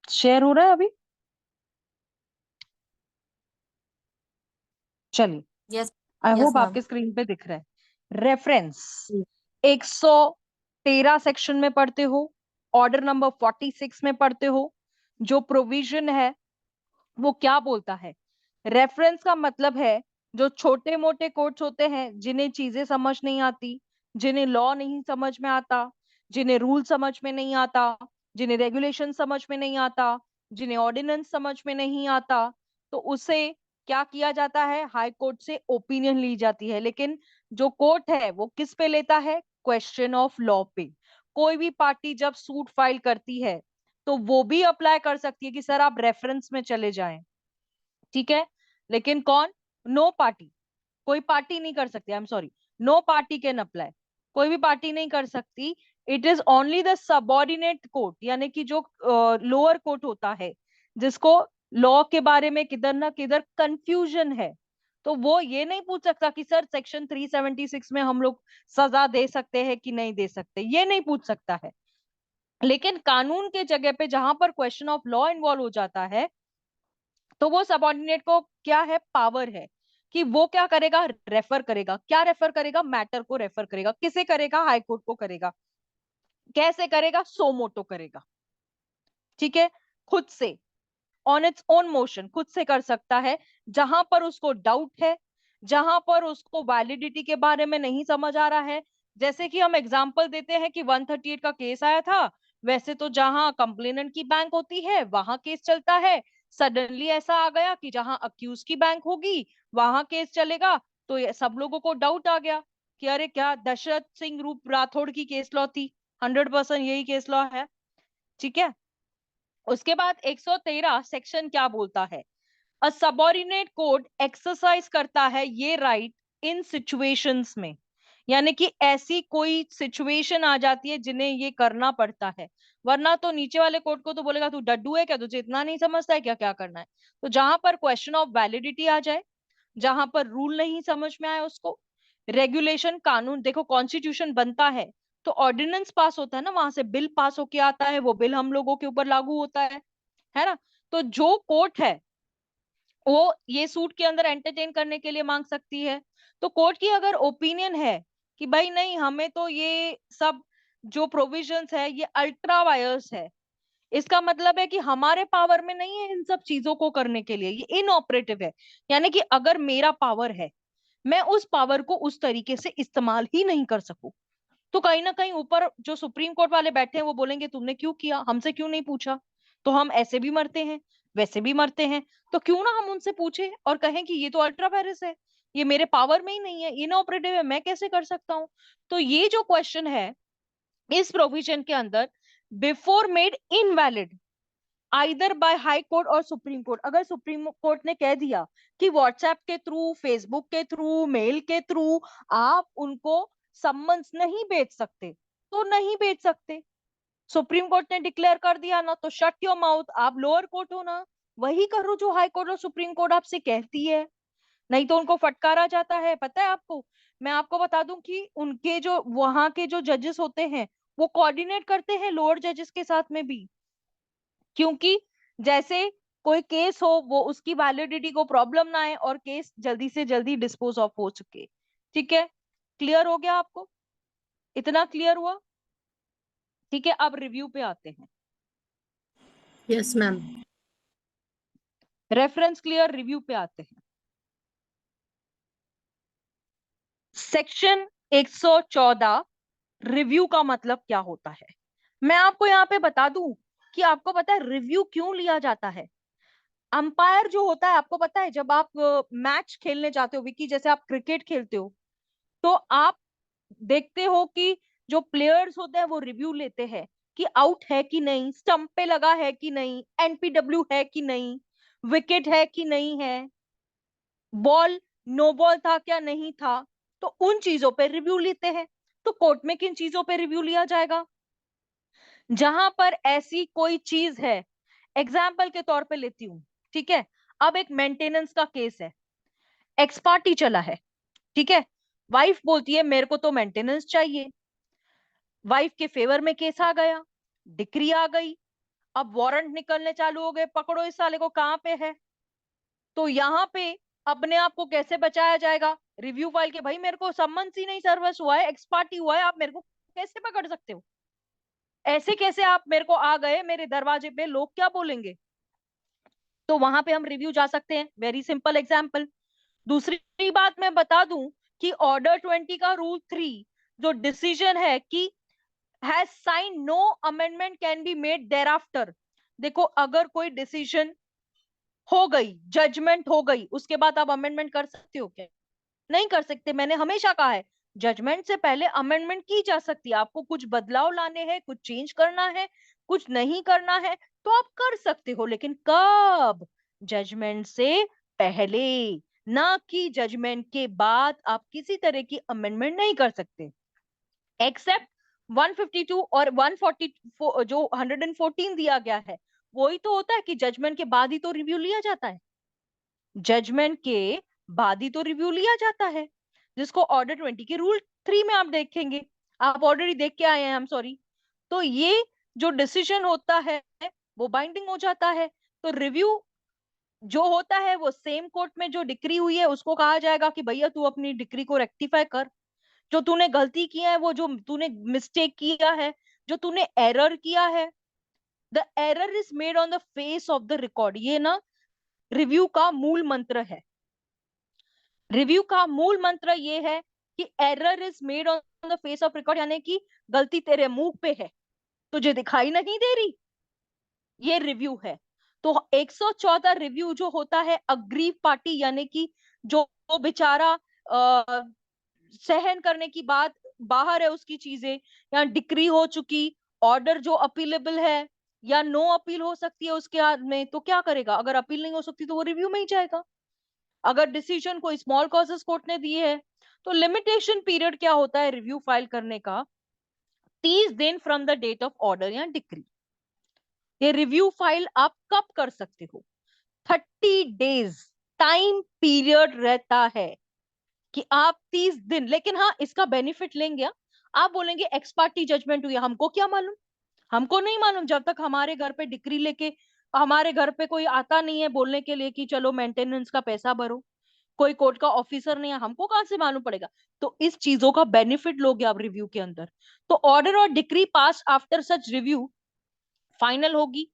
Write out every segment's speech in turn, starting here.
Share हो रहा है अभी? चलिए, यस। आई यस होप मैम। आपके स्क्रीन पे दिख रहा है। रेफरेंस 113 सेक्शन में पढ़ते हो, ऑर्डर नंबर 46 में पढ़ते हो। जो प्रोविजन है वो क्या बोलता है? रेफरेंस का मतलब है जो छोटे मोटे कोट्स होते हैं, जिन्हें चीजें समझ नहीं आती, जिन्हें लॉ नहीं समझ में आता, जिन्हें रूल समझ में नहीं आता, जिन्हें रेगुलेशन समझ में नहीं आता, जिन्हें ऑर्डिनेंस समझ में नहीं आता, तो उसे क्या किया जाता है? हाई कोर्ट से ओपिनियन ली जाती है। लेकिन जो कोर्ट है वो किस पे लेता है? क्वेश्चन ऑफ लॉ पे। कोई भी पार्टी जब सूट फाइल करती है तो वो भी अप्लाई कर सकती है कि सर आप रेफरेंस में चले जाएं, ठीक है। लेकिन कौन? No party. कोई पार्टी नहीं कर सकती, I am sorry, no party can apply. कोई भी पार्टी नहीं कर सकती। It is only the subordinate court, यानी कि जो लोअर कोर्ट होता है, जिसको लॉ के बारे में किधर ना किधर कंफ्यूजन है, तो वो ये नहीं पूछ सकता कि सर सेक्शन 376 में हम लोग सजा दे सकते हैं कि नहीं दे सकते, ये नहीं पूछ सकता है। लेकिन कानून के जगह पे जहां पर क्वेश्चन ऑफ लॉ इन्वॉल्व हो जाता है, तो वो सबऑर्डिनेट को क्या है? पावर है कि वो क्या करेगा? रेफर करेगा। क्या रेफर करेगा? मैटर को रेफर करेगा। किसे करेगा? हाई कोर्ट को करेगा। कैसे करेगा? सो मोटो करेगा, ठीक है। खुद से, ऑन इट्स ओन मोशन, खुद से कर सकता है। जहां पर उसको डाउट है, जहां पर उसको वैलिडिटी के बारे में नहीं समझ आ रहा है। जैसे कि हम एग्जांपल देते हैं कि 138 का केस आया था, वैसे तो जहां कंप्लेनेंट की बैंक होती है वहां केस चलता है। सडनली ऐसा आ गया कि जहां अक्यूज की बैंक होगी वहां केस चलेगा। तो ये सब लोगों को डाउट आ गया कि अरे क्या दशरथ सिंह रूप राठौड़ की केस लॉ थी? 100% यही केस लॉ है, ठीक है। उसके बाद 113 सेक्शन क्या बोलता है? अ सबऑर्डिनेट कोर्ट एक्सरसाइज करता है ये राइट इन सिचुएशंस में, यानी कि ऐसी कोई सिचुएशन आ जाती है जिन्हें ये करना पड़ता है। वरना तो नीचे वाले कोर्ट को तो बोलेगा तू डड्डू है क्या, तुझे इतना नहीं समझता है क्या क्या करना है। तो जहां पर क्वेश्चन ऑफ वैलिडिटी आ जाए, जहां पर रूल नहीं समझ में आए उसको, रेगुलेशन, कानून, देखो कॉन्स्टिट्यूशन बनता है तो ऑर्डिनेंस पास होता है ना, वहां से बिल पास होके आता है, वो बिल हम लोगों के ऊपर लागू होता है ना। तो जो कोर्ट है वो ये सूट के अंदर एंटरटेन करने के लिए मांग सकती है। तो कोर्ट की अगर ओपिनियन है कि भाई नहीं, हमें तो ये सब जो प्रोविजंस है ये अल्ट्रा वायर्स है, इसका मतलब है कि हमारे पावर में नहीं है इन सब चीजों को करने के लिए, ये इनऑपरेटिव है। यानी कि अगर मेरा पावर है, मैं उस पावर को उस तरीके से इस्तेमाल ही नहीं कर सकूं, तो कहीं ना कहीं ऊपर जो सुप्रीम कोर्ट वाले बैठे हैं वो बोलेंगे तुमने क्यों किया, हमसे क्यों नहीं पूछा? तो हम ऐसे भी मरते हैं, वैसे भी मरते हैं, तो क्यों ना हम उनसे पूछे और कहें कि ये तो अल्ट्रा वायरस है, ये मेरे पावर में ही नहीं है, इनऑपरेटिव है, मैं कैसे कर सकता हूँ? तो ये जो क्वेश्चन है इस प्रोविजन के अंदर, before made invalid either by high court और सुप्रीम कोर्ट, अगर सुप्रीम कोर्ट ने कह दिया कि व्हाट्सएप के थ्रू, फेसबुक के थ्रू, मेल के थ्रू आप उनको सम्मन्स नहीं भेज सकते, तो नहीं भेज सकते। सुप्रीम कोर्ट ने डिक्लेयर कर दिया ना, तो शट योर माउथ, आप लोअर कोर्ट हो ना, वही करो जो हाई कोर्ट और सुप्रीम कोर्ट आपसे कहती है। नहीं तो उनको फटकारा जाता है, पता है आपको? मैं आपको बता दूं कि उनके जो वहां के जो जजेस होते हैं वो कोऑर्डिनेट करते हैं लोअर जजेस के साथ में भी, क्योंकि जैसे कोई केस हो वो उसकी वैलिडिटी को प्रॉब्लम ना आए और केस जल्दी से जल्दी डिस्पोज ऑफ हो चुके, ठीक है। क्लियर हो गया आपको? इतना क्लियर हुआ? ठीक है, अब रिव्यू पे आते हैं। Yes ma'am. Reference clear, review पे आते हैं। सेक्शन 114, रिव्यू का मतलब क्या होता है? मैं आपको यहाँ पे बता दूं कि आपको पता है रिव्यू क्यों लिया जाता है? अंपायर जो होता है, आपको पता है जब आप मैच खेलने जाते हो विकी, जैसे आप क्रिकेट खेलते हो, तो आप देखते हो कि जो प्लेयर्स होते हैं वो रिव्यू लेते हैं कि आउट है कि नहीं, स्टंप पे लगा है कि नहीं, एनपीडब्ल्यू है कि नहीं, विकेट है कि नहीं है, बॉल नो बॉल था क्या नहीं था, तो उन चीजों पे रिव्यू लेते हैं। तो कोर्ट में किन चीजों पे रिव्यू लिया जाएगा? जहां पर ऐसी कोई चीज है, एग्जाम्पल के तौर पे लेती हूँ, ठीक है। अब एक मेंटेनेंस का केस है, एक्स पार्टी चला है, ठीक है। वाइफ बोलती है मेरे को तो मेंटेनेंस चाहिए, वाइफ के फेवर में केस आ गया, डिक्री आ गई, अब वारंट निकलने चालू हो गए, पकड़ो इस साले को, कहाँ पे है। तो यहाँ पे अपने आप को कैसे बचाया जाएगा, रिव्यू फाइल के, भाई मेरे को सम्मन्स ही नहीं सर्वस हुआ है, एक्सपार्टी हुआ है, आप मेरे को कैसे पकड़ सकते हो, ऐसे कैसे आप मेरे को आ गए मेरे दरवाजे पे, लोग क्या बोलेंगे। तो वहां पे हम रिव्यू जा सकते हैं, वेरी सिंपल एग्जाम्पल। दूसरी बात मैं बता दूं कि ऑर्डर 20 का रूल 3 जो डिसीजन है कि has sign no amendment can be made thereafter. देखो अगर कोई डिसीजन हो गई, जजमेंट हो गई, उसके बाद आप अमेंडमेंट कर सकते हो क्या? नहीं कर सकते। मैंने हमेशा कहा है जजमेंट से पहले अमेंडमेंट की जा सकती है, आपको कुछ बदलाव लाने हैं, कुछ चेंज करना है, कुछ नहीं करना है, तो आप कर सकते हो, लेकिन कब? जजमेंट से पहले, ना कि जजमेंट के बाद आप किसी तरह की अमेंडमेंट नहीं कर सकते, एक्सेप्ट 152 और 144 जो 114 दिया गया है, वही तो होता है कि जजमेंट के बाद ही तो रिव्यू लिया जाता है, जजमेंट के बाद ही तो रिव्यू लिया जाता है, जिसको ऑर्डर 20 के रूल 3 में आप देखेंगे, आप ऑलरेडी देख के आए हैं, आई एम सॉरी। तो ये जो डिसीजन होता है वो बाइंडिंग हो जाता है। तो रिव्यू जो होता है वो सेम कोर्ट में जो डिक्री हुई है उसको कहा जाएगा कि भैया तू अपनी डिक्री को रेक्टिफाई कर, जो तूने गलती किया है, वो जो तूने मिस्टेक किया है, जो तूने एरर किया है, the error is made on the face of the record. ये ना रिव्यू का मूल मंत्र है। रिव्यू का मूल मंत्र ये है कि error is made on the face of record, यानी कि गलती तेरे मुंह पे है, तुझे दिखाई नहीं दे रही, ये रिव्यू है। तो 114 रिव्यू जो होता है अग्रीव पार्टी, यानी कि जो बेचारा सहन करने की बात बाहर है उसकी चीजें, या डिक्री हो चुकी, ऑर्डर जो अपीलेबल है या नो अपील हो सकती है उसके हाथ में, तो क्या करेगा, अगर अपील नहीं हो सकती तो वो रिव्यू में ही जाएगा। अगर डिसीजन कोई स्मॉल कॉजेस कोर्ट ने दिए है, तो लिमिटेशन पीरियड क्या होता है रिव्यू फाइल करने का, 30 दिन from the date of order या डिक्री। ये रिव्यू फाइल आप कब कर सकते हो, 30 डेज टाइम पीरियड रहता है कि आप 30 दिन, लेकिन हाँ इसका बेनिफिट लेंगे। आप बोलेंगे एक्स पार्टी जजमेंट हुई, हमको क्या मालूम, हमको नहीं मालूम, जब तक हमारे घर पे डिक्री लेके हमारे घर पे कोई आता नहीं है बोलने के लिए कि चलो मेंटेनेंस का पैसा भरो, कोई कोर्ट का ऑफिसर नहीं है, हमको कहाँ से मालूम पड़ेगा। तो इस चीजों का बेनिफिट लोगे आप रिव्यू के अंदर। तो ऑर्डर और decree pass after such review final होगी,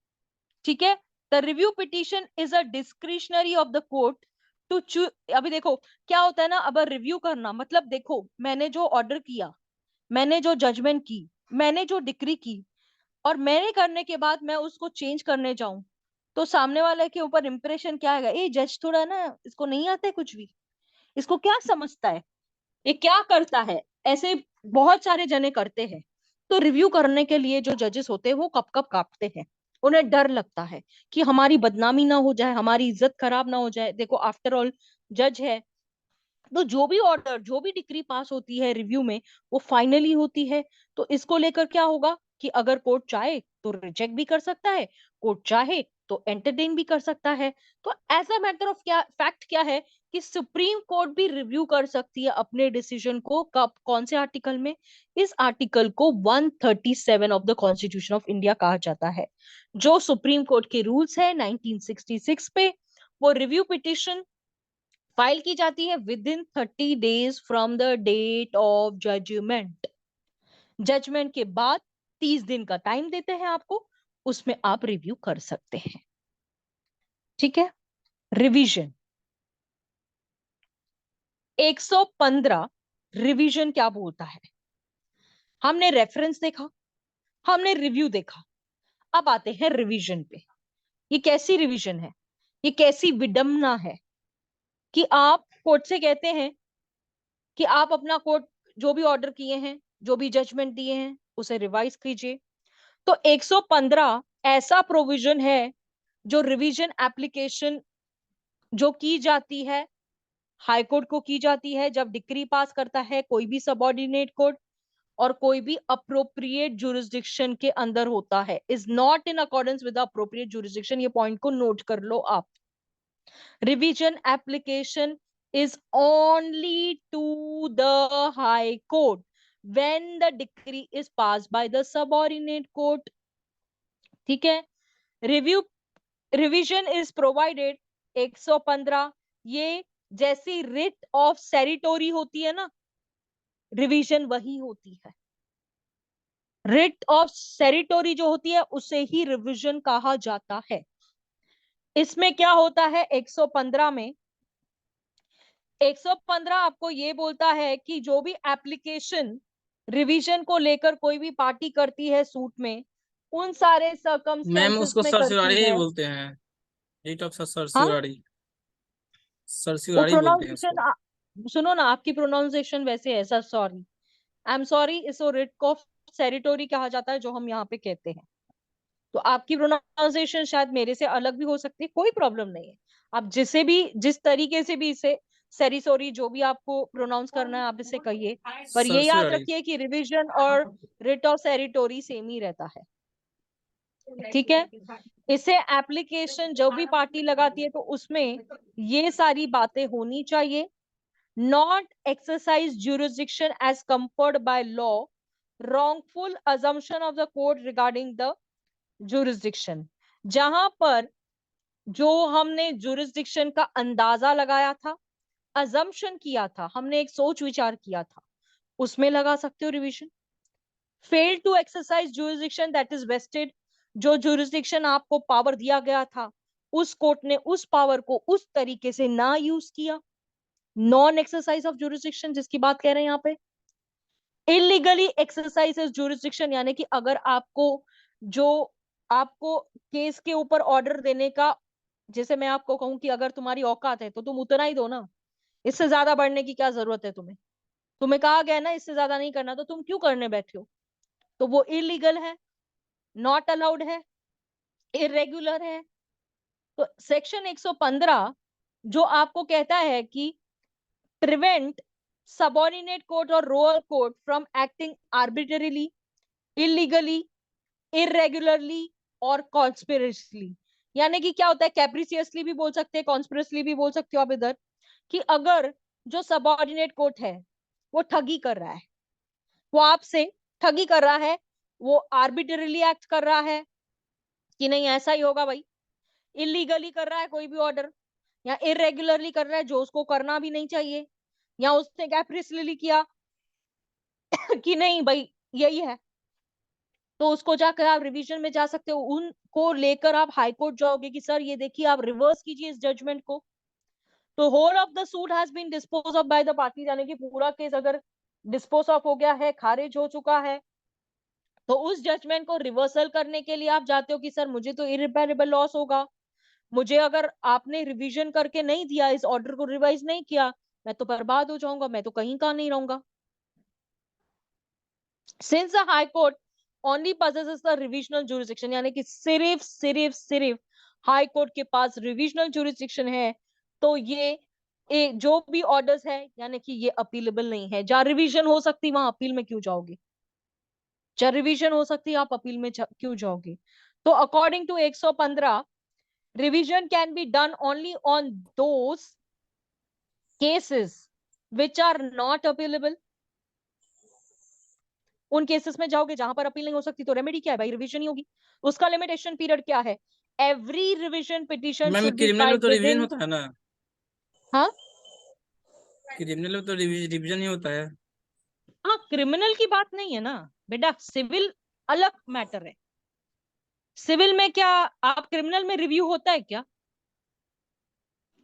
ठीक है। The review petition is a discretionary of the court to choose. अभी देखो क्या होता है ना, अब रिव्यू करना मतलब, देखो मैंने जो ऑर्डर किया, मैंने जो जजमेंट की, मैंने जो डिक्री की, और मैंने करने के बाद मैं उसको चेंज करने जाऊं, तो सामने वाले के ऊपर इंप्रेशन क्या आएगा, ये जज थोड़ा ना, इसको नहीं आता है कुछ भी, इसको क्या समझता है, ये क्या करता है, ऐसे बहुत सारे जने करते हैं। तो रिव्यू करने के लिए जो जजेस होते हैं वो कब कब कांपते हैं, उन्हें डर लगता है कि हमारी बदनामी ना हो जाए, हमारी इज्जत खराब ना हो जाए। देखो आफ्टर ऑल जज है, तो जो भी ऑर्डर जो भी डिक्री पास होती है रिव्यू में वो फाइनली होती है। तो इसको लेकर क्या होगा कि अगर कोर्ट चाहे तो रिजेक्ट भी कर सकता है, कोर्ट चाहे तो एंटरटेन भी कर सकता है। तो एज अ मैटर ऑफ क्या फैक्ट क्या है कि सुप्रीम कोर्ट भी रिव्यू कर सकती है अपने डिसीजन को, कब, कौन से आर्टिकल में, इस आर्टिकल को 137 of the constitution of India कहा जाता है। जो सुप्रीम कोर्ट के रूल्स है 1966 पे, वो रिव्यू पिटिशन फाइल की जाती है within 30 days from the date of judgment. Judgment के बाद 30 दिन का टाइम देते हैं आपको, उसमें आप रिव्यू कर सकते हैं, ठीक है। रिवीजन 115 रिवीजन क्या बोलता है, हमने रेफरेंस देखा, हमने रिव्यू देखा, अब आते हैं रिवीजन पे। ये कैसी रिवीजन है, ये कैसी विडंबना है कि आप कोर्ट से कहते हैं कि आप अपना कोर्ट जो भी ऑर्डर किए हैं, जो भी जजमेंट दिए हैं उसे रिवाइज कीजिए। तो 115 ऐसा प्रोविजन है जो रिवीजन एप्लीकेशन जो की जाती है हाई कोर्ट को की जाती है जब डिक्री पास करता है कोई भी सबऑर्डिनेट कोर्ट, और कोई भी अप्रोप्रिएट जुरिस्डिक्शन के अंदर होता है, is not in accordance with appropriate jurisdiction. ये पॉइंट को नोट कर लो आप। Revision application is only to the high court when the decree is passed by the subordinate court, ठीक है। रिविजन इज प्रोवाइडेड 115, ये जैसी रिट ऑफ सेरिटोरी होती है ना, रिवीजन वही होती है। रिट ऑफ सेरिटोरी जो होती है उसे ही रिवीजन कहा जाता है। इसमें क्या होता है 115 में, 115 आपको ये बोलता है कि जो भी एप्लीकेशन रिवीजन को लेकर कोई भी पार्टी करती है सूट में, उन सारे मैम सर्कमस्टेंसेस उसको में करती सरसिवाड़ी है। बोलते हैं, रिट ऑफ हाँ, सरसिवाड़ी, वो सरसिवाड़ी बोलते हैं उसको। प्रोनाउंसिएशन सुनो ना, आपकी प्रोनाउंसिएशन वैसे है sir, sorry, I am sorry, इसको रिट ऑफ सेरिटोरी कहा जाता है जो हम यहाँ पे कहते हैं। तो आपकी प्रोनाउंसिएशन शायद मेरे से अलग भी हो सकती है, कोई प्रॉब्लम नहीं है। आप जिसे भी, जिस तरीके से भी इसे, सेरिसोरी, जो भी आपको प्रोनाउंस करना है आप इसे कहिए, पर ये याद सरसिवाड़ी। रखिए कि रिवीजन और रिट ऑफ सेरिटोरी सेम ही रहता है। ठीक है, इसे एप्लीकेशन जो भी पार्टी लगाती है तो उसमें ये सारी बातें होनी चाहिए। Not exercise jurisdiction as conferred by law, wrongful assumption of the court regarding the jurisdiction, जहां पर जो हमने jurisdiction का अंदाजा लगाया था, assumption किया था, हमने एक सोच विचार किया था, उसमें लगा सकते हो revision. Fail to exercise jurisdiction that is vested, जो jurisdiction आपको पावर दिया गया था, उस कोर्ट ने उस पावर को उस तरीके से ना यूज किया, नॉन एक्सरसाइज ऑफ jurisdiction जिसकी बात कह रहे हैं यहाँ पे। इलीगली एक्सरसाइज jurisdiction, यानी कि अगर आपको, जो आपको केस के ऊपर ऑर्डर देने का, जैसे मैं आपको कहूं कि अगर तुम्हारी औकात है तो तुम उतना ही दो ना, इससे ज्यादा बढ़ने की क्या जरूरत है तुम्हें, तुम्हें कहा गया ना इससे ज्यादा नहीं करना, तो तुम क्यों करने बैठे हो, तो वो इलीगल है, नॉट अलाउड है, इरेगुलर है। तो सेक्शन 115 जो आपको कहता है कि प्रिवेंट सबऑर्डिनेट कोर्ट और row or court from acting arbitrarily, illegally, irregularly और कॉन्स्पिरेसली, यानी कि क्या होता है, कैप्रिसियसली भी बोल सकते हैं, कॉन्स्पिरेसली भी बोल सकते हो आप इधर, कि अगर जो सबऑर्डिनेट कोर्ट है वो ठगी कर रहा है, वो आपसे ठगी कर रहा है, वो आर्बिट्ररीली एक्ट कर रहा है कि नहीं ऐसा ही होगा भाई, इलीगली कर रहा है कोई भी ऑर्डर, या इरेगुलरली कर रहा है जो उसको करना भी नहीं चाहिए, या उसने कैप्रिसली किया कि नहीं भाई यही है, तो उसको जाकर आप रिवीजन में जा सकते हो, उनको लेकर आप हाई कोर्ट जाओगे कि सर ये देखिए आप रिवर्स कीजिए इस जजमेंट को। तो whole of the suit has been dispose of by the party, यानी कि पूरा केस अगर डिस्पोज ऑफ हो गया है, खारिज हो चुका है, तो उस जजमेंट को रिवर्सल करने के लिए आप जाते हो कि सर मुझे तो इरिपेरेबल लॉस होगा, मुझे अगर आपने रिवीजन करके नहीं दिया, इस ऑर्डर को रिवाइज नहीं किया, मैं तो बर्बाद हो जाऊंगा, मैं तो कहीं का नहीं रहूंगा। Since the high court only possesses the revisional jurisdiction, यानी कि सिर्फ हाई कोर्ट के पास रिविजनल jurisdiction है, तो ये जो भी ऑर्डर्स है यानी कि ये अपीलेबल नहीं है। जहां रिवीजन हो सकती वहां अपील में क्यों जाओगे, जहां रिवीजन हो सकती आप अपील में क्यों जाओगे। तो according to 115, revision can be done only on those cases which are not appealable. उन केसेस में जाओगे जहां पर अपील नहीं हो सकती, तो रेमेडी क्या है भाई, रिवीजन ही होगी। उसका लिमिटेशन पीरियड क्या है, every revision petition ma'am should be criminal में फाइल्ड तो विद रिवीजन इन। होता है ना, हाँ, क्रिमिनल में तो रिवीजन ही होता है। हाँ, क्रिमिनल की बात नहीं है ना बेटा, सिविल अलग मैटर है। सिविल में क्या, आप क्रिमिनल में रिव्यू होता है क्या,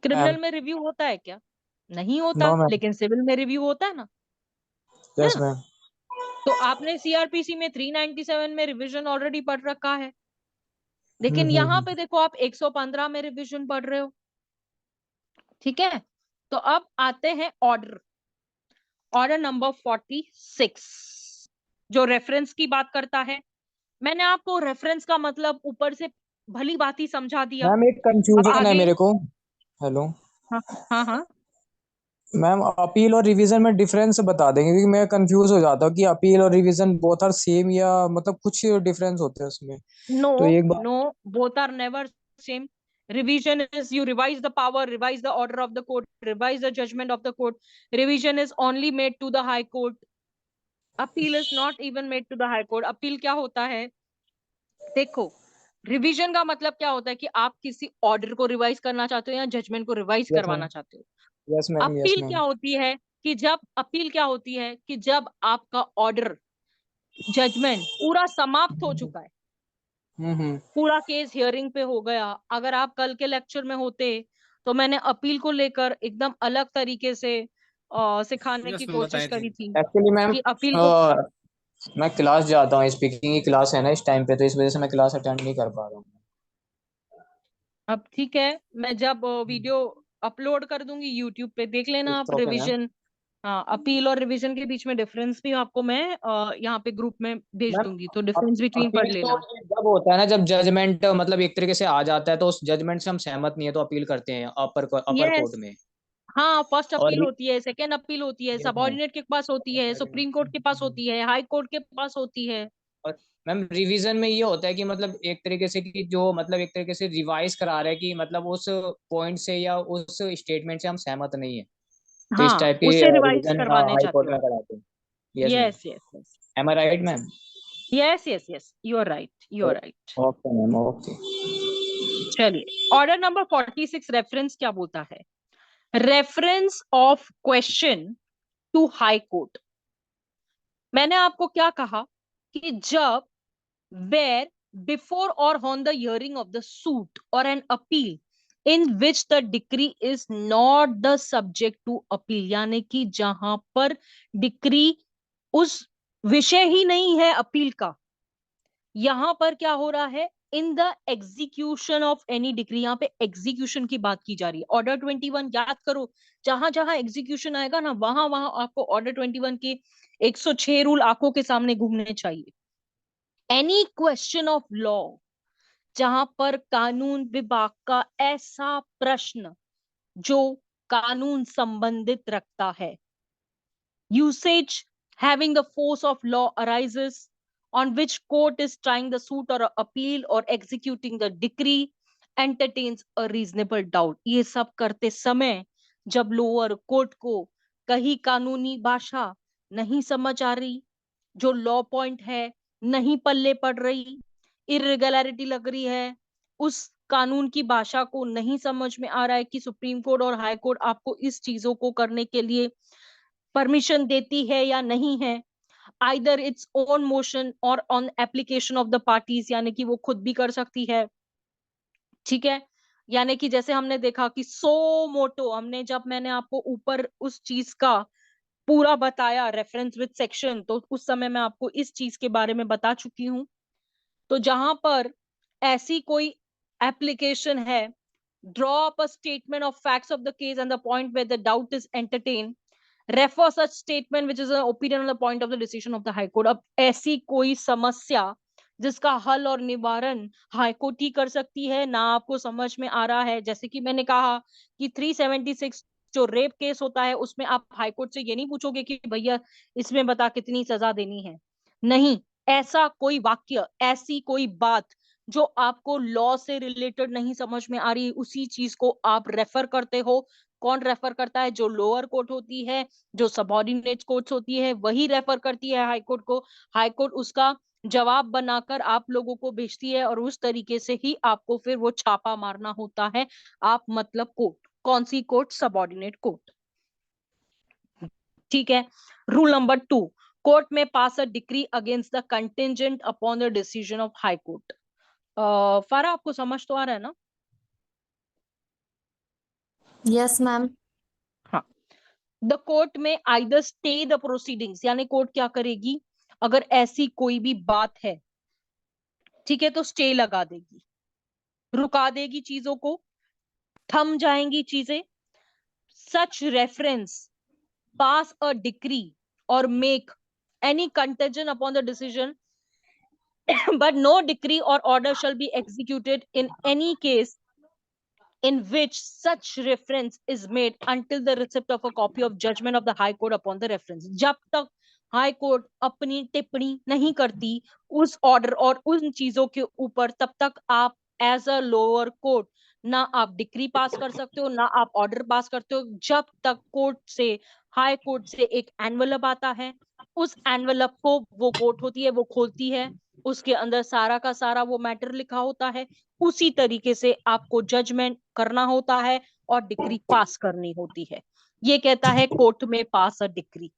क्रिमिनल मैम। में रिव्यू होता है क्या, नहीं होता, नो मैम। लेकिन सिविल में रिव्यू होता है ना, है यस ना। मैम। तो आपने सीआरपीसी में 397 में रिवीजन ऑलरेडी पढ़ रखा है, लेकिन यहाँ पे देखो आप 115 में रिवीजन पढ़ रहे हो। ठीक है, तो अब आते हैं ऑर्डर, ऑर्डर नंबर 46 जो रेफरेंस की बात करता है। मैंने आपको रेफरेंस का मतलब ऊपर से भली भांति समझा दिया, मैम एक अब कंफ्यूजन है आगे। मेरे को। हेलो हाँ, हाँ, हाँ। मैम, अपील और रिवीजन में डिफरेंस बता देंगे क्योंकि मैं कंफ्यूज हो जाता हूँ कि अपील और रिवीजन बोथ आर सेम या मतलब कुछ डिफरेंस होते हैं उसमें। नो, तो एक बार no, both are never same. Revision is you revise the power, revise the order of the court, revise the judgment of the court. Revision is only made to the high court. Appeal is not even made to the high court. Appeal क्या होता है, देखो, revision का मतलब क्या होता है कि आप किसी ऑर्डर को रिवाइज करना चाहते हो या जजमेंट को रिवाइज यस करवाना मैम, चाहते हो। Yes ma'am, yes appeal ma'am. क्या होती है कि जब आपका ऑर्डर जजमेंट पूरा समाप्त हो चुका है, हम्म। पूरा केस हियरिंग पे हो गया। अगर आप कल के लेक्चर में होते तो मैंने अपील को लेकर एकदम अलग तरीके से सिखाने यस की मैम, कोशिश बताए थे। करी थी एक्चुअली मैम, कि अपील को। मैं क्लास जाता हूँ, स्पीकिंग की क्लास है ना इस टाइम पे, तो इस वजह से मैं क्लास अटेंड नहीं कर पा रहा हूँ। अब ठीक है, मैं जब वीडियो अपलोड कर दूंगी यूट्यूब पे, देख लेना आप इट्स ओके मैम। रिवीजन। हाँ, अपील और रिवीजन के बीच में डिफरेंस भी आपको मैं यहाँ पे ग्रुप में भेज मैम, दूंगी, तो डिफरेंस बिटवीन पढ़ अपील तो लेना। जब होता है ना, जब जजमेंट मतलब एक तरीके से आ जाता है, तो उस जजमेंट से हम सहमत नहीं है तो अपील करते हैं अपर कोर्ट यस, में। हाँ, फर्स्ट और अपील होती है, सेकंड अपील होती है, यस मैम। सबऑर्डिनेट के पास होती है, सुप्रीम कोर्ट के पास होती है, हाई कोर्ट के पास होती है। और मैम, रिवीजन में ये होता है कि मतलब एक तरीके से कि जो मतलब एक तरीके से रिवाइज करा रहा है कि मतलब उस पॉइंट से या उस स्टेटमेंट से हम सहमत नहीं है, तो इस हाँ, टाइप की उसे रिवाइज रिवीजन करवाने हाई चाहते कोर्ट हो। में कराते हैं। Yes ma'am. Yes yes yes am I right ma'am? Yes yes yes, you are right, you are right. Okay ma'am, okay. चलिए, ऑर्डर नंबर 46 रेफरेंस क्या बोलता है? Reference of question to high court. मैंने आपको क्या कहा कि जब where before or on the hearing of the suit or an appeal in which the decree is not the subject to appeal, यानी कि जहां पर डिक्री उस विषय ही नहीं है अपील का, यहां पर क्या हो रहा है? In the execution of any degree, यहाँ पे एग्जीक्यूशन की बात की जा रही है। ऑर्डर 21 याद करो, जहां जहां एग्जीक्यूशन आएगा ना, वहां वहां आपको ऑर्डर 21 के 106 रूल आंखों के सामने घूमने चाहिए। एनी क्वेश्चन ऑफ लॉ, जहां पर कानून विभाग का ऐसा प्रश्न जो कानून संबंधित रखता है, usage having the force of law arises, on which court is trying the suit or appeal or executing the decree, entertains a reasonable doubt। ये सब करते समय जब लोअर कोर्ट को कहीं कानूनी भाषा नहीं समझ आ रही, जो लॉ पॉइंट है नहीं पल्ले पड़ रही, इरेगुलरिटी लग रही है, उस कानून की भाषा को नहीं समझ में आ रहा है कि सुप्रीम कोर्ट और हाई कोर्ट आपको इस चीजों को करने के लिए परमिशन देती है या नहीं है, आइदर इट्स ओन मोशन और on application of the parties, यानी कि वो खुद भी कर सकती है। ठीक है, यानी कि जैसे हमने देखा कि सो मोटो, हमने जब मैंने आपको ऊपर उस चीज का पूरा बताया रेफरेंस विद सेक्शन, तो उस समय मैं आपको इस चीज के बारे में बता चुकी हूं। तो जहां पर ऐसी कोई एप्लीकेशन है, draw up a statement of facts of the case and the point where the doubt is entertained, refer such statement which is an opinion on the point of the decision of the high court। अब ऐसी कोई समस्या जिसका हल और निवारण high court ही कर सकती है, ना आपको समझ में आ रहा है, जैसे कि मैंने कहा कि 376 जो रेप केस होता है, उसमें आप हाई कोर्ट से ये नहीं पूछोगे कि भैया इसमें बता कितनी सजा देनी है। नहीं, ऐसा कोई वाक्य, ऐसी कोई बात जो आपको लॉ से रिलेटेड नहीं समझ में आ रही, उसी चीज को आप रेफर करते हो। कौन रेफर करता है? जो लोअर कोर्ट होती है, जो सबऑर्डिनेट कोर्ट्स होती है, वही रेफर करती है हाई कोर्ट को। हाई कोर्ट उसका जवाब बनाकर आप लोगों को भेजती है, और उस तरीके से ही आपको फिर वो छापा मारना होता है। आप मतलब कोर्ट, कौन सी कोर्ट? Subordinate court. ठीक है। रूल नंबर 2, कोर्ट में pass a decree against the contingent upon the decision of High Court. फारा, आपको समझ तो आ रहा है ना? Yes, ma'am. हाँ। द कोर्ट में आइदर स्टे द प्रोसीडिंग्स, यानी कोर्ट क्या करेगी, अगर ऐसी कोई भी बात है, ठीक है, तो स्टे लगा देगी, रुका देगी चीजों को, थम जाएंगी चीजें। सच रेफरेंस पास अ डिक्री और make any contingent upon the decision but no decree or order shall be executed in any case in which such reference is made until the receipt of a copy of judgment of the high court upon the reference। जब तक High court अपनी टिप्पणी नहीं करती उस order और उन चीजों के ऊपर, तब तक आप एज अ लोअर कोर्ट ना आप डिक्री पास कर सकते हो, ना आप ऑर्डर पास करते हो, जब तक कोर्ट से, हाई कोर्ट से एक एनवलप आता है, उस एनवलप को वो कोर्ट होती है वो खोलती है, उसके अंदर सारा का सारा वो मैटर लिखा होता है, उसी तरीके से आपको जजमेंट करना होता है और डिक्री पास करनी होती है। ये कहता है कोर्ट में pass a decree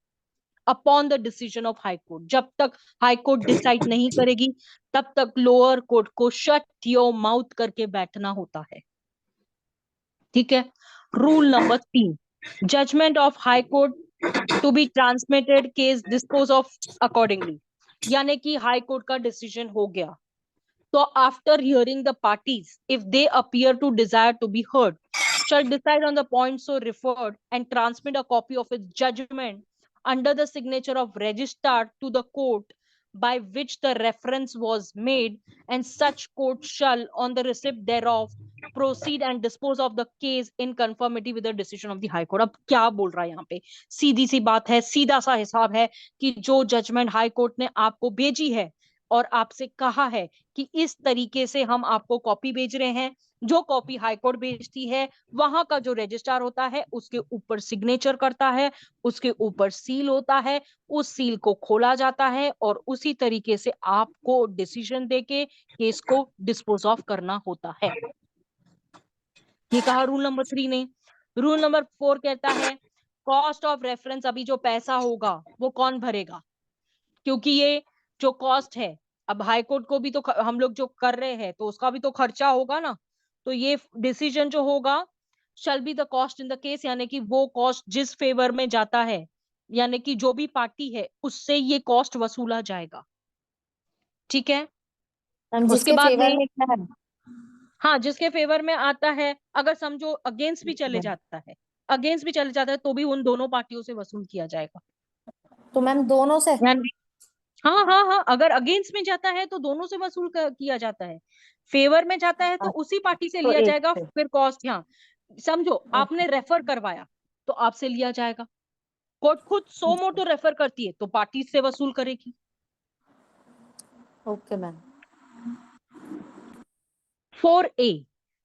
upon the decision of High Court. जब तक हाई कोर्ट डिसाइड नहीं करेगी तब तक लोअर कोर्ट को शट योर माउथ करके बैठना होता है। ठीक है। Rule number 3, judgment of High Court to be transmitted, case dispose of accordingly. यानी कि हाई कोर्ट का डिसीजन हो गया तो after hearing the parties, if they appear to desire to be heard, shall decide on the points so referred and transmit a copy of its judgment under the signature of registrar to the court by which the reference was made, and such court shall on the receipt thereof proceed and dispose of the case in conformity with the decision of the high court। अब क्या बोल रहा है यहाँ पे, सीधी सी बात है, सीधा सा हिसाब है कि जो जजमेंट हाई कोर्ट ने आपको भेजी है और आपसे कहा है कि इस तरीके से हम आपको कॉपी भेज रहे हैं, जो कॉपी हाई कोर्ट भेजती है वहां का जो रजिस्ट्रार होता है उसके ऊपर सिग्नेचर करता है, उसके ऊपर सील होता है, उस सील को खोला जाता है और उसी तरीके से आपको डिसीजन देके केस को डिस्पोज ऑफ करना होता है। ये कहा रूल नंबर 3 ने। रूल नंबर 4 कहता है कॉस्ट ऑफ रेफरेंस, अभी जो पैसा होगा वो कौन भरेगा, क्योंकि ये जो कॉस्ट है, अब हाई कोर्ट को भी तो हम लोग जो कर रहे हैं तो उसका भी तो खर्चा होगा ना, तो ये डिसीजन जो होगा shall be the cost in the case, यानी कि वो कॉस्ट जिस फेवर में जाता है, यानी कि जो भी पार्टी है उससे ये कॉस्ट वसूला जाएगा। ठीक है। उसके जिसके बाद फेवर में में क्या है? हाँ, जिसके फेवर में आता है, अगर समझो अगेंस्ट भी चले जाता है, अगेंस्ट भी चले जाता है तो भी उन दोनों पार्टियों से वसूल किया जाएगा। तो मैम दोनों से? यानी हाँ हाँ हाँ, अगर अगेंस्ट में जाता है तो दोनों से वसूल किया जाता है, फेवर में जाता है तो उसी पार्टी से तो लिया एक जाएगा। से। फिर कॉस्ट, यहाँ समझो आपने रेफर करवाया तो आपसे लिया जाएगा, कोर्ट खुद सो मोटो रेफर करती है तो पार्टी से वसूल करेगी। Okay ma'am. 4A,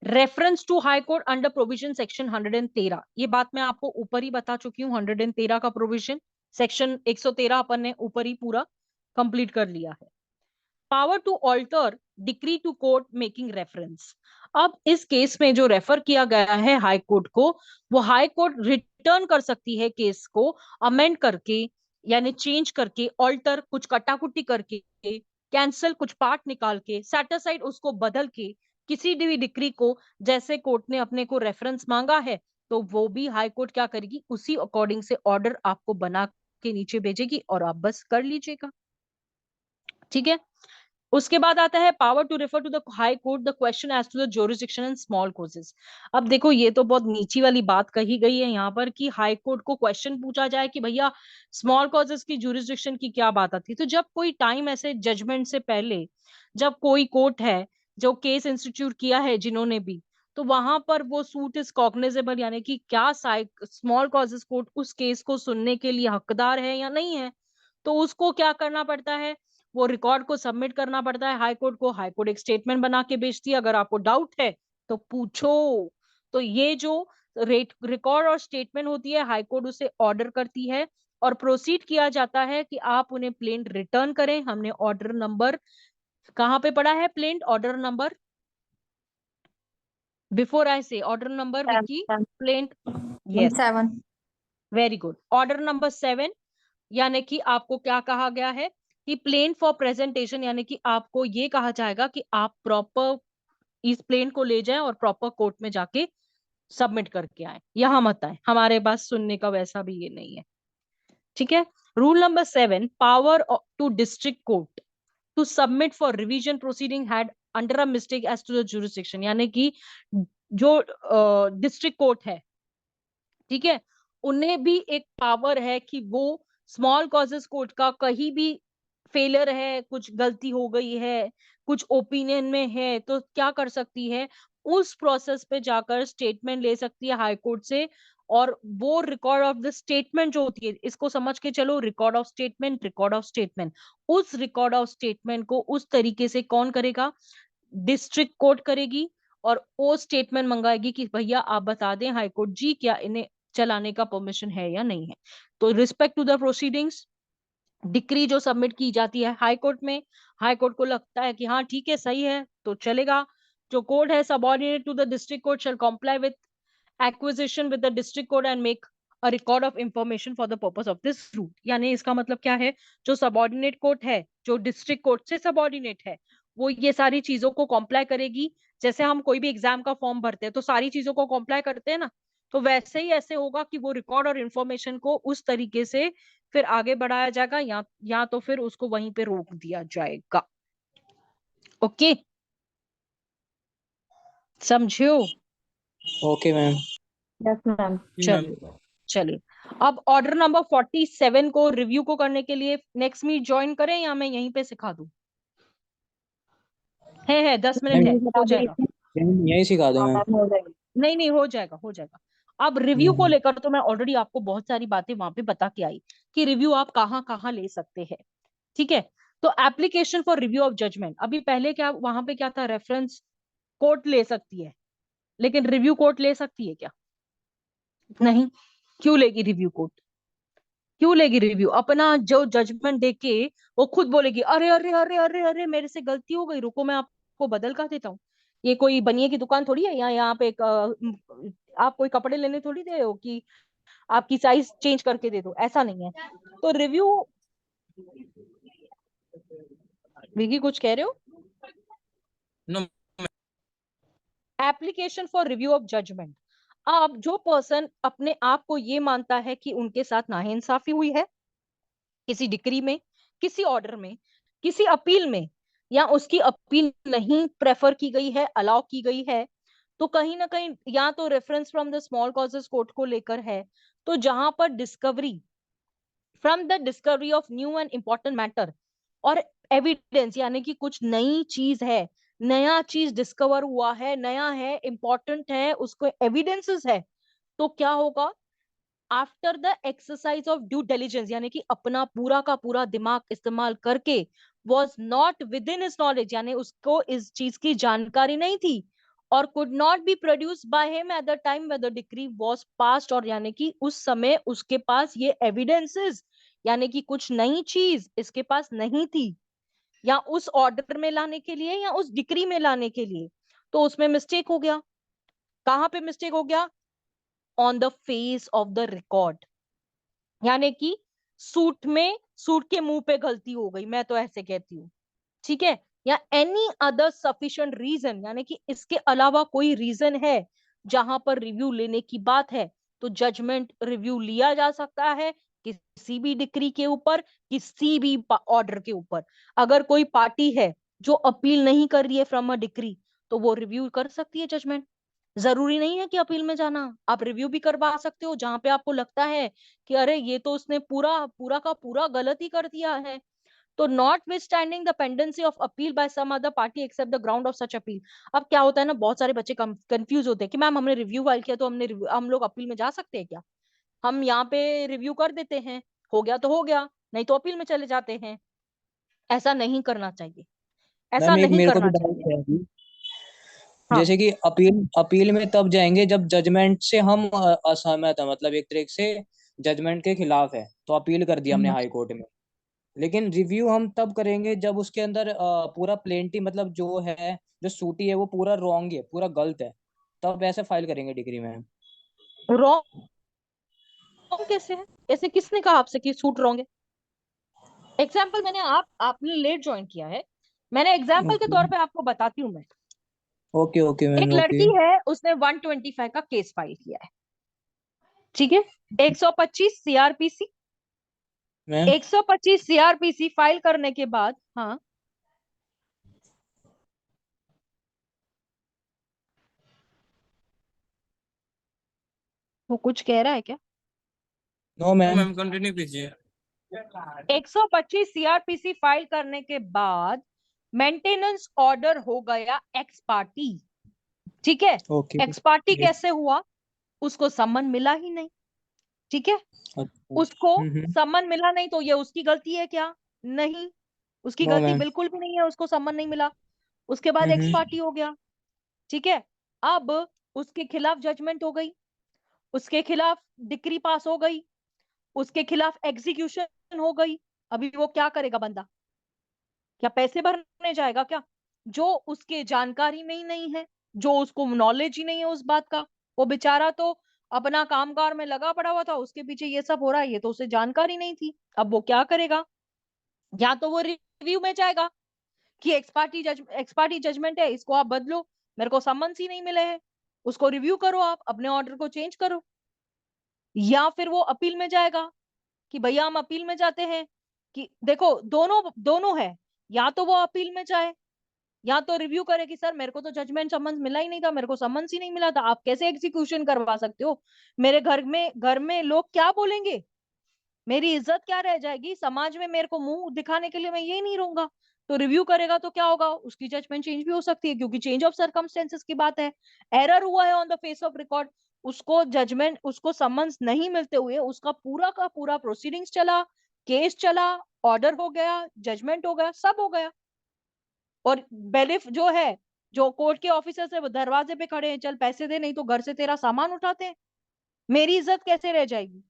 reference to high court under provision section 113। ये बात मैं आपको ऊपर ही बता चुकी हूँ, 113 का प्रोविजन, सेक्शन 113 अपन ने ऊपर ही पूरा कंप्लीट कर लिया है। Power to alter decree to court making reference. अब इस केस में जो रेफर किया गया है हाई कोर्ट को, वो हाई कोर्ट रिटर्न कर सकती है केस को अमेंड करके, यानी चेंज करके, ऑल्टर कुछ कटाकुटी करके, कैंसल कुछ पार्ट निकाल के, सेटिसाइड उसको बदल के, किसी भी डिक्री को, जैसे कोर्ट ने अपने को रेफरेंस मांगा है तो वो भी हाई कोर्ट क्या करेगी, उसी अकॉर्डिंग से ऑर्डर आपको बना के नीचे भेजेगी और आप बस कर लीजिएगा। ठीक है। उसके बाद आता है power to refer to the high court the question as to the jurisdiction in small causes. अब देखो ये तो बहुत नीची वाली बात कही गई है यहाँ पर कि हाई कोर्ट को क्वेश्चन पूछा जाए कि भैया स्मॉल कॉजेस की ज्यूरिसडिक्शन की क्या बात आती है। तो जब कोई टाइम ऐसे जजमेंट से पहले जब कोई कोर्ट है जो केस इंस्टीट्यूट किया है जिन्होंने भी, तो वहां पर वो सूट इज कॉग्निजेबल, यानी कि क्या स्मॉल कॉजेस कोर्ट उस केस को सुनने के लिए हकदार है या नहीं है, तो उसको क्या करना पड़ता है, वो रिकॉर्ड को सबमिट करना पड़ता है हाई कोर्ट को। हाई कोर्ट एक स्टेटमेंट बना के भेजती है, अगर आपको डाउट है तो पूछो। तो ये जो रिकॉर्ड और स्टेटमेंट होती है हाई कोर्ट उसे ऑर्डर करती है और प्रोसीड किया जाता है कि आप उन्हें प्लेंट रिटर्न करें। हमने ऑर्डर नंबर कहाँ पे पढ़ा है, plaint order number, before I say order number विक्की, plaint, yes 7। Very good, order number 7। यानी कि आपको क्या कहा गया है कि प्लेन फॉर प्रेजेंटेशन, यानी कि आपको ये कहा जाएगा कि आप प्रॉपर इस प्लेन को ले जाएं और प्रॉपर कोर्ट में जाके सबमिट करके आए, यहां मत आए, हमारे पास सुनने का वैसा भी ये नहीं है। ठीक है। Rule number 7, power to district court to submit for revision proceeding had under a mistake as to the jurisdiction. यानी कि जो डिस्ट्रिक्ट कोर्ट है, ठीक है, उन्हें भी एक पावर है कि वो स्मॉल कॉजेस कोर्ट का कहीं भी फेलियर है, कुछ गलती हो गई है, कुछ ओपिनियन में है, तो क्या कर सकती है, उस प्रोसेस पे जाकर स्टेटमेंट ले सकती है हाई कोर्ट से। और वो रिकॉर्ड ऑफ द स्टेटमेंट जो होती है, इसको समझ के चलो, record of statement, record of statement, उस रिकॉर्ड ऑफ स्टेटमेंट को उस तरीके से कौन करेगा, डिस्ट्रिक्ट कोर्ट करेगी और वो स्टेटमेंट मंगाएगी कि भैया आप बता दें हाई कोर्ट जी क्या इन्हें चलाने का परमिशन है या नहीं है। तो respect to the proceedings decree जो सबमिट की जाती है हाई कोर्ट में, हाई कोर्ट को लगता है कि हाँ ठीक है सही है तो चलेगा। जो कोर्ट है subordinate to the district court shall comply with acquisition with the district court and make a record of information for the purpose of this route. यानी इसका मतलब क्या है, जो सबऑर्डिनेट कोर्ट है, जो डिस्ट्रिक्ट कोर्ट से सबऑर्डिनेट है, वो ये सारी चीजों को कॉम्प्लाई करेगी। जैसे हम कोई भी एग्जाम का फॉर्म भरते हैं तो सारी चीजों को कॉम्प्लाई करते हैं ना, तो वैसे ही ऐसे होगा कि वो रिकॉर्ड और इंफॉर्मेशन को उस तरीके से फिर आगे बढ़ाया जाएगा, या तो फिर उसको वहीं पे रोक दिया जाएगा। ओके, समझो? Okay ma'am. Yes ma'am. जी मैम। चलिए चलिए, अब ऑर्डर नंबर 47 को रिव्यू को करने के लिए नेक्स्ट मीट ज्वाइन करें या मैं यहीं पे सिखा दूं? है 10 मिनट है, हो जाएगा। यही सिखा दो हाँ मैम। मैम, हो जाएगी। नहीं नहीं, हो जाएगा हो जाएगा। अब रिव्यू को लेकर तो मैं ऑलरेडी आपको बहुत सारी बातें वहां पे बता के आई कि रिव्यू आप कहाँ कहाँ ले सकते हैं। ठीक है, तो application for review of judgment, अभी पहले क्या वहां पे क्या था, रेफरेंस कोर्ट ले सकती है, लेकिन रिव्यू कोर्ट ले सकती है क्या? नहीं। क्यों लेगी रिव्यू कोर्ट? क्यों लेगी रिव्यू? अपना जो जजमेंट देके वो खुद बोलेगी अरे अरे अरे अरे अरे मेरे से गलती हो गई, रुको मैं आपको बदल कर देता हूँ। ये कोई बनिए की दुकान थोड़ी है, यहाँ पे एक आप कोई कपड़े लेने थोड़ी दे हो कि आपकी साइज चेंज करके दे दो, ऐसा नहीं है। तो रिव्यू, विकी कुछ कह रहे हो? No. Application for review of judgment. अब जो पर्सन अपने आप को ये मानता है कि उनके साथ नाइंसाफी हुई है किसी डिक्री में, किसी ऑर्डर में, किसी अपील में, या उसकी अपील नहीं प्रेफर की गई है, अलाउ की गई है, तो कहीं ना कहीं या तो reference from the small causes court को लेकर है, तो जहां पर discovery from the discovery of new and important matter और एविडेंस, यानी कि कुछ नई चीज है, नया चीज डिस्कवर हुआ है, नया है, इंपॉर्टेंट है, उसको एविडेंसेस है, तो क्या होगा, after the exercise of due diligence, यानी कि अपना पूरा का पूरा दिमाग इस्तेमाल करके, was not with in his knowledge, यानी उसको इस चीज की जानकारी नहीं थी, और could not be produce by him at the time when the decree was passed, और यानी कि उस समय उसके पास ये एविडेंसेस, यानी कि कुछ नई चीज इसके पास नहीं थी, या उस ऑर्डर में लाने के लिए या उस डिक्री में लाने के लिए, तो उसमें मिस्टेक हो गया। कहां पे मिस्टेक हो गया? On the face of the record, यानी कि सूट के मुंह पे गलती हो गई, मैं तो ऐसे कहती हूँ। ठीक है, या एनी अदर सफिशिएंट रीजन, यानी कि इसके अलावा कोई रीजन है जहां पर रिव्यू लेने की बात है, तो जजमेंट रिव्यू लिया जा सकता है किसी भी डिक्री के ऊपर, किसी भी ऑर्डर के ऊपर। अगर कोई पार्टी है जो अपील नहीं कर रही है फ्रॉम अ डिक्री, तो वो रिव्यू कर सकती है जजमेंट। जरूरी नहीं है कि अपील में जाना, आप रिव्यू भी करवा सकते हो जहां पे आपको लगता है कि अरे ये तो उसने पूरा पूरा का पूरा गलत ही कर दिया है। तो notwithstanding the pendency of appeal by some other party except the ground of such appeal. अब क्या होता है ना, बहुत सारे बच्चे कंफ्यूज होते हैं कि मैम हमने रिव्यू फाइल किया तो हम लोग अपील में जा सकते हैं क्या? हम यहाँ पे रिव्यू कर देते हैं, हो गया तो हो गया, नहीं तो अपील में चले जाते हैं। ऐसा नहीं करना चाहिए, ऐसा मैम एक नहीं मेरे को भी करना डाउट चाहिए। है अभी। हाँ, जैसे कि अपील अपील में तब जाएंगे जब जजमेंट से हम असहमत है, मतलब एक तरीके से जजमेंट के खिलाफ है, तो अपील कर दिया हमने हाई कोर्ट में। लेकिन रिव्यू हम तब करेंगे जब उसके अंदर पूरा प्लेंटी, मतलब जो है, जो सूटी है वो पूरा रॉन्ग है, पूरा गलत है, तब ऐसे फाइल करेंगे डिग्री में। रॉन्ग कैसे है? ऐसे किसने कहा आपसे कि सूट रॉन्ग है? एग्जाम्पल मैंने आपने लेट ज्वाइन किया है, मैंने एग्जाम्पल के ओके तौर पे आपको बताती हूँ मैं। ओके ओके मैम एक ओके। लड़की है, उसने 125 का केस फाइल किया है, ठीक है, 125 सीआरपीसी, मैम 125 सीआरपीसी फाइल करने के बाद, हाँ, वो कुछ कह रहा है क्या? No ma'am. मैम कंटिन्यू कीजिए। 125 सीआरपीसी फाइल करने के बाद मेंटेनेंस ऑर्डर हो गया एक्स पार्टी। ठीक है, ओके। एक्स पार्टी कैसे हुआ? उसको सम्मन मिला ही नहीं। ठीक है, अच्छा। उसको हम्म। सम्मन मिला नहीं, तो ये उसकी गलती है क्या? नहीं, उसकी नो गलती मैम। बिल्कुल भी नहीं है, उसको सम्मन नहीं मिला। उसके बाद एक्स हम्म। पार्टी हो गया। ठीक है, अब उसके खिलाफ जजमेंट हो गई, उसके खिलाफ डिक्री पास हो गई, उसके खिलाफ एग्जीक्यूशन हो गई, अभी वो क्या करेगा बंदा? क्या पैसे भरने जाएगा क्या? जो उसके जानकारी में ही नहीं है, जो उसको नॉलेज ही नहीं है उस बात का, वो बेचारा तो अपना कामकाज में लगा पड़ा हुआ था, उसके पीछे ये सब हो रहा है, ये तो उसे जानकारी नहीं थी। अब वो क्या करेगा? या तो वो रिव्यू में जाएगा कि एक्सपार्टी जजमेंट है, इसको आप बदलो, मेरे को सम्मन्स ही नहीं मिले हैं, उसको रिव्यू करो, आप अपने ऑर्डर को चेंज करो। या फिर वो अपील में जाएगा कि भैया हम अपील में जाते हैं, कि देखो दोनों दोनों है, या तो वो अपील में जाए या तो रिव्यू करे कि सर मेरे को तो जजमेंट समन्स मिला ही नहीं था, मेरे को समन्स ही नहीं मिला था, आप कैसे एग्जीक्यूशन करवा सकते हो? मेरे घर में लोग क्या बोलेंगे, मेरी इज्जत क्या रह जाएगी समाज में, मेरे को मुंह दिखाने के लिए मैं यही नहीं रहूंगा। तो रिव्यू करेगा तो क्या होगा, उसकी जजमेंट चेंज भी हो सकती है, क्योंकि चेंज ऑफ सर्कमस्टेंसेस की बात है, एरर हुआ है on the face of record, उसको जजमेंट, उसको समन्स नहीं मिलते हुए उसका पूरा का पूरा प्रोसीडिंग्स चला, केस चला, ऑर्डर हो गया, जजमेंट हो गया, सब हो गया। और बेलिफ जो है, जो कोर्ट के ऑफिसर से दरवाजे पे खड़े हैं, चल पैसे दे नहीं तो घर से तेरा सामान उठाते हैं, मेरी इज्जत कैसे रह जाएगी?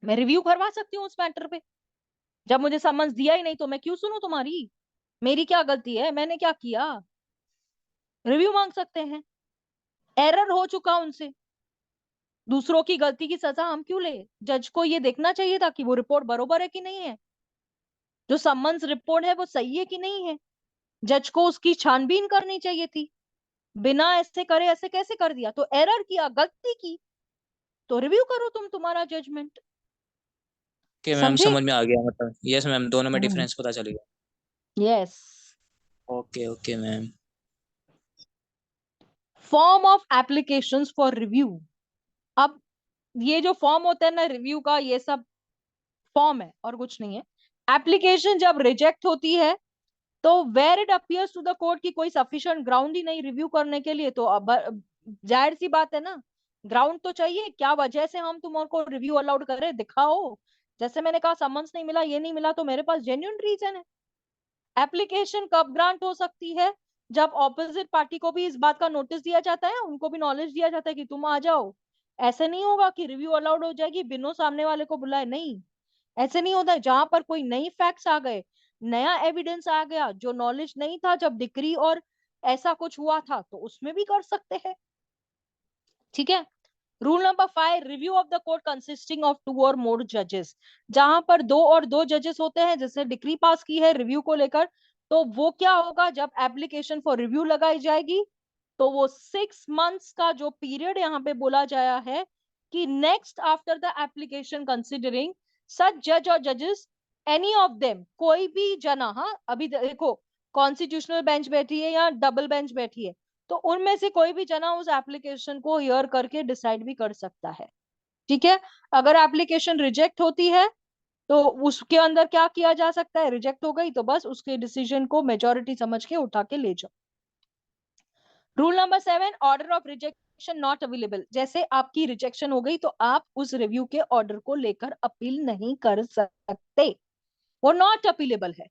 मैं रिव्यू करवा सकती हूँ उस मैटर पे, जब मुझे समन्स दिया ही नहीं तो मैं क्यों सुनूं तुम्हारी? मेरी क्या गलती है, मैंने क्या किया? रिव्यू मांग सकते हैं। एरर हो चुका उनसे, दूसरों की गलती की सजा हम क्यों ले? जज को ये देखना चाहिए था कि वो रिपोर्ट बरोबर है कि नहीं है, जो समन्स रिपोर्ट है वो सही है कि नहीं है, जज को उसकी छानबीन करनी चाहिए थी। बिना ऐसे करे ऐसे कैसे कर दिया? तो एरर किया, गलती की, तो रिव्यू करो तुम तुम्हारा जजमेंट। कि मैम समझे? समझ में आ गया, मतलब यस मैम, दोनों में हम्म, डिफरेंस पता चल गया। Yes. Okay okay ma'am. Form of applications for review. अब ये जो फॉर्म होता है ना रिव्यू का, ये सब फॉर्म है और कुछ नहीं है। एप्लीकेशन जब रिजेक्ट होती है तो where it appears to the court की कोई सफिशिएंट ग्राउंड ही नहीं रिव्यू करने के लिए, तो अब जाहिर सी बात है ना, ग्राउंड तो चाहिए, क्या वजह से हम तुमको रिव्यू अलाउड करें, दिखाओ। जैसे मैंने कहा समन्स नहीं मिला, ये नहीं मिला, तो मेरे पास जेन्युइन रीजन है। एप्लीकेशन कब ग्रांट हो सकती है? जब ऑपोजिट पार्टी को भी इस बात का नोटिस दिया जाता है, उनको भी नॉलेज दिया जाता है कि तुम आ जाओ। ऐसे नहीं होगा कि रिव्यू अलाउड हो जाएगी बिना सामने वाले को बुलाए, नहीं, ऐसे नहीं होता है। जहां पर कोई नई फैक्ट्स आ गए, नया एविडेंस आ गया जो नॉलेज नहीं था जब डिक्री और ऐसा कुछ हुआ था, तो उसमें भी कर सकते हैं। ठीक है। Rule number 5, review of the court consisting of 2 और मोर जजेस। जहां पर 2 और 2 जजेस होते हैं, जैसे डिक्री पास की है रिव्यू को लेकर, तो वो क्या होगा, जब एप्लीकेशन फॉर रिव्यू लगाई जाएगी तो वो 6 मंथ्स का जो पीरियड यहाँ पे बोला जाया है कि next after the application considering such जज और जजेस एनी ऑफ देम, कोई भी जना, हाँ अभी देखो कॉन्स्टिट्यूशनल बेंच बैठी है या डबल बेंच बैठी है, तो उनमें से कोई भी जना उस एप्लीकेशन को हियर करके डिसाइड भी कर सकता है। ठीक है। अगर एप्लीकेशन रिजेक्ट होती है तो उसके अंदर क्या किया जा सकता है, रिजेक्ट हो गई तो बस उसके डिसीजन को मेजोरिटी समझ के उठा के ले जाओ। Rule number 7, order of rejection not available. जैसे आपकी रिजेक्शन हो गई तो आप उस रिव्यू के ऑर्डर को लेकर अपील नहीं कर सकते, वो नॉट अपीलेबल है।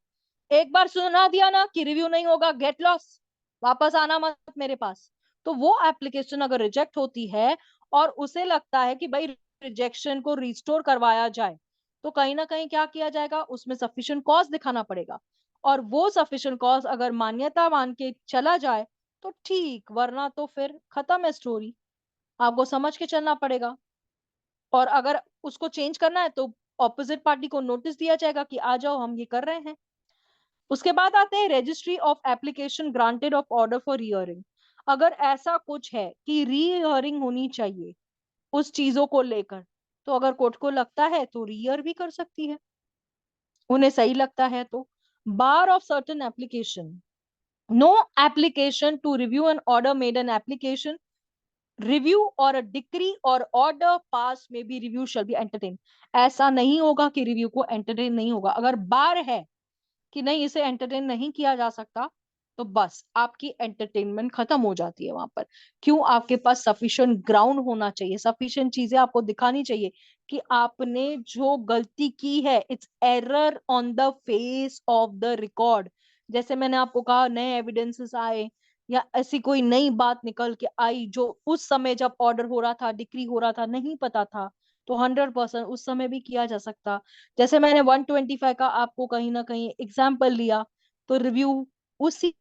एक बार सुना दिया ना कि रिव्यू नहीं होगा, गेट लॉस, वापस आना मत मेरे पास। तो वो एप्लीकेशन अगर रिजेक्ट होती है और उसे लगता है कि भाई रिजेक्शन को रिस्टोर करवाया जाए, तो कहीं ना कहीं क्या किया जाएगा, उसमें सफिशिएंट कॉज दिखाना पड़ेगा, और वो सफिशिएंट कॉज अगर मान्यता मान के चला जाए तो ठीक, वरना तो फिर खत्म है स्टोरी, आपको समझ के चलना पड़ेगा। और अगर उसको चेंज करना है तो ऑपोजिट पार्टी को नोटिस दिया जाएगा कि आ जाओ हम ये कर रहे हैं। उसके बाद आते हैं registry of application granted of order for rehearing. अगर ऐसा कुछ है कि रीहियरिंग होनी चाहिए उस चीजों को लेकर, तो अगर कोर्ट को लगता है तो रीहियर भी कर सकती है, उन्हें सही लगता है तो। Bar of certain application, no application to review an order made an application review और अ डिक्री और ऑर्डर पास में भी रिव्यू शैल बी एंटरटेन। ऐसा नहीं होगा कि रिव्यू को एंटरटेन नहीं होगा, अगर बार है कि नहीं इसे एंटरटेन नहीं किया जा सकता, तो बस आपकी एंटरटेनमेंट खत्म हो जाती है वहां पर। क्यों? आपके पास सफिशिएंट ग्राउंड होना चाहिए, सफिशिएंट चीजें आपको दिखानी चाहिए कि आपने जो गलती की है it's error on the face of the record. जैसे मैंने आपको कहा, नए एविडेंसेस आए या ऐसी कोई नई बात निकल के आई जो उस समय जब ऑर्डर हो रहा था, डिक्री हो रहा था, नहीं पता था, तो 100% उस समय भी किया जा सकता। जैसे मैंने 125 का आपको कहीं ना कहीं एग्जाम्पल लिया, तो रिव्यू उसी